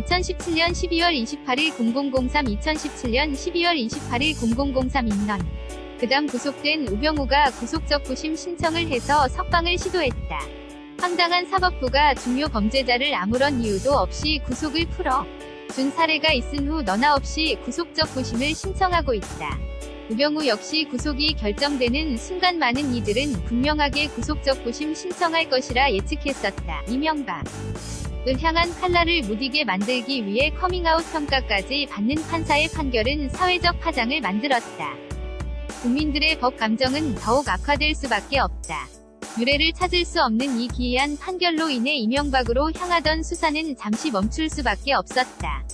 2017년 12월 28일 0003 2017년 12월 28일 0003 인런. 그다음 구속된 우병우가 구속적부심 신청을 해서 석방을 시도했다. 황당한 사법부가 중요 범죄자를 아무런 이유도 없이 구속을 풀어 준 사례가 있은 후 너나 없이 구속적부심을 신청하고 있다. 우병우 역시 구속이 결정되는 순간 많은 이들은 분명하게 구속적부심 신청할 것이라 예측했었다. 이명박을 향한 칼날을 무디게 만들기 위해 커밍아웃 평가까지 받는 판사의 판결은 사회적 파장을 만들었다. 국민들의 법 감정은 더욱 악화될 수밖에 없다. 유례를 찾을 수 없는 이 기이한 판결로 인해 이명박으로 향하던 수사는 잠시 멈출 수밖에 없었다.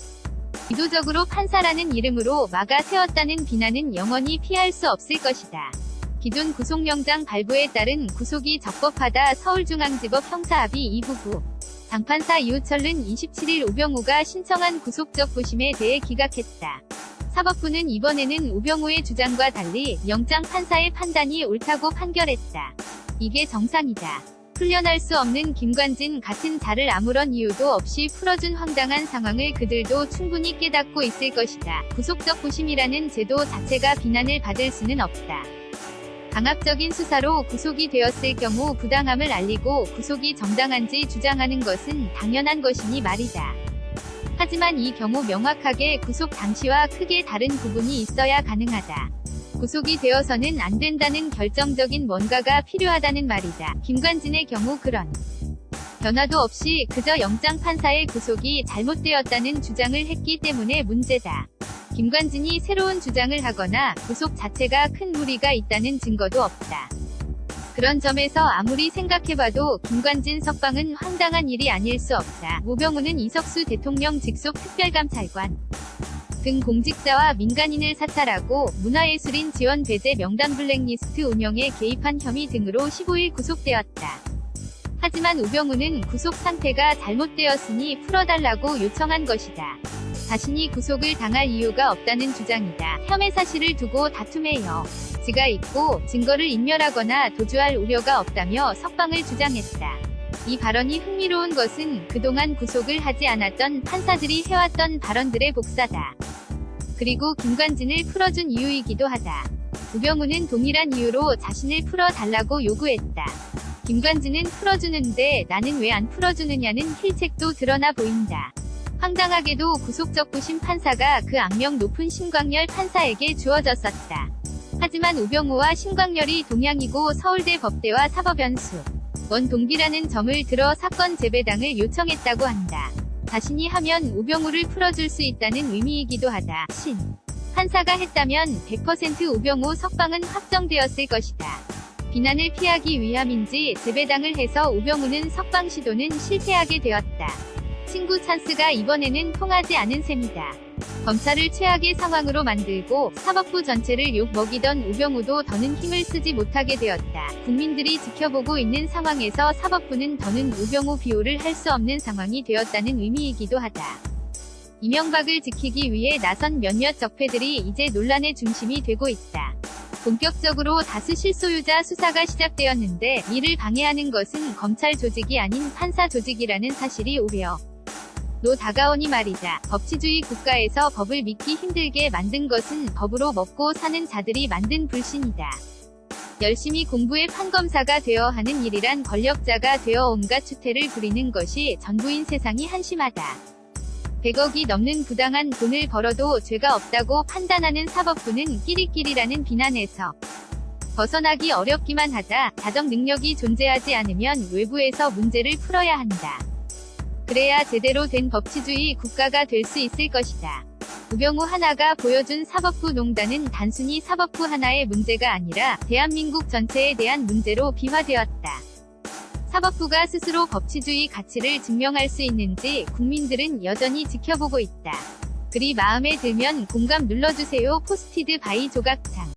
의도적으로 판사라는 이름으로 막아 세웠다는 비난은 영원히 피할 수 없을 것이다. 기존 구속영장 발부에 따른 구속이 적법하다. 서울중앙지법 형사합의 2부부 장판사 이우철은 27일 우병우가 신청한 구속적부심에 대해 기각했다. 사법부는 이번에는 우병우의 주장과 달리 영장 판사의 판단이 옳다고 판결했다. 이게 정상이다. 풀려날 수 없는 김관진 같은 자를 아무런 이유도 없이 풀어준 황당한 상황을 그들도 충분히 깨닫고 있을 것이다. 구속적부심이라는 제도 자체가 비난을 받을 수는 없다. 강압적인 수사로 구속이 되었을 경우 부당함을 알리고 구속이 정당한지 주장하는 것은 당연한 것이니 말이다. 하지만 이 경우 명확하게 구속 당시와 크게 다른 부분이 있어야 가능하다. 구속이 되어서는 안 된다는 결정적인 뭔가가 필요하다는 말이다. 김관진의 경우 그런 변화도 없이 그저 영장 판사의 구속이 잘못되었다는 주장을 했기 때문에 문제다. 김관진이 새로운 주장을 하거나 구속 자체가 큰 무리가 있다는 증거도 없다. 그런 점에서 아무리 생각해봐도 김관진 석방은 황당한 일이 아닐 수 없다. 우병우는 이석수 대통령 직속 특별감찰관 등 공직자와 민간인을 사찰하고 문화예술인 지원 배제 명단 블랙리스트 운영에 개입한 혐의 등으로 15일 구속되었다. 하지만 우병우는 구속 상태가 잘못되었으니 풀어달라고 요청한 것이다. 자신이 구속을 당할 이유가 없다는 주장이다. 혐의 사실을 두고 다툼의 여지가 있고 증거를 인멸하거나 도주할 우려가 없다며 석방을 주장했다. 이 발언이 흥미로운 것은 그동안 구속을 하지 않았던 판사들이 해왔던 발언들의 복사다. 그리고 김관진을 풀어준 이유이기도 하다. 우병우는 동일한 이유로 자신을 풀어달라고 요구했다. 김관진은 풀어주는데 나는 왜 안 풀어주느냐는 힐책도 드러나 보인다. 황당하게도 구속적부심 판사가 그 악명 높은 신광열 판사에게 주어졌었다. 하지만 우병우와 신광열이 동양이고 서울대 법대와 사법연수원 동기라는 점을 들어 사건 재배당을 요청했다고 한다. 자신이 하면 우병우를 풀어줄 수 있다는 의미이기도 하다. 신 판사가 했다면 100% 우병우 석방은 확정되었을 것이다. 비난을 피하기 위함인지 재배당을 해서 우병우는 석방 시도는 실패하게 되었다. 친구 찬스가 이번에는 통하지 않은 셈이다. 검찰을 최악의 상황으로 만들고 사법부 전체를 욕먹이던 우병우도 더는 힘을 쓰지 못하게 되었다. 국민들이 지켜보고 있는 상황에서 사법부는 더는 우병우 비호를 할 수 없는 상황이 되었다는 의미이기도 하다. 이명박을 지키기 위해 나선 몇몇 적폐들이 이제 논란의 중심이 되고 있다. 본격적으로 다수 실소유자 수사가 시작되었는데 이를 방해하는 것은 검찰 조직이 아닌 판사 조직이라는 사실이 우려로 다가오니 말이다. 법치주의 국가에서 법을 믿기 힘들게 만든 것은 법으로 먹고 사는 자들이 만든 불신이다. 열심히 공부해 판검사가 되어 하는 일이란 권력자가 되어 온갖 추태를 부리는 것이 전부인 세상이 한심하다. 100억이 넘는 부당한 돈을 벌어도 죄가 없다고 판단하는 사법부는 끼리끼리라는 비난에서 벗어나기 어렵기만 하다. 자정 능력이 존재하지 않으면 외부에서 문제를 풀어야 한다. 그래야 제대로 된 법치주의 국가가 될 수 있을 것이다. 우병우 하나가 보여준 사법부 농단은 단순히 사법부 하나의 문제가 아니라 대한민국 전체에 대한 문제로 비화되었다. 사법부가 스스로 법치주의 가치를 증명할 수 있는지 국민들은 여전히 지켜보고 있다. 글이 마음에 들면 공감 눌러주세요. 포스티드 바이 조각창.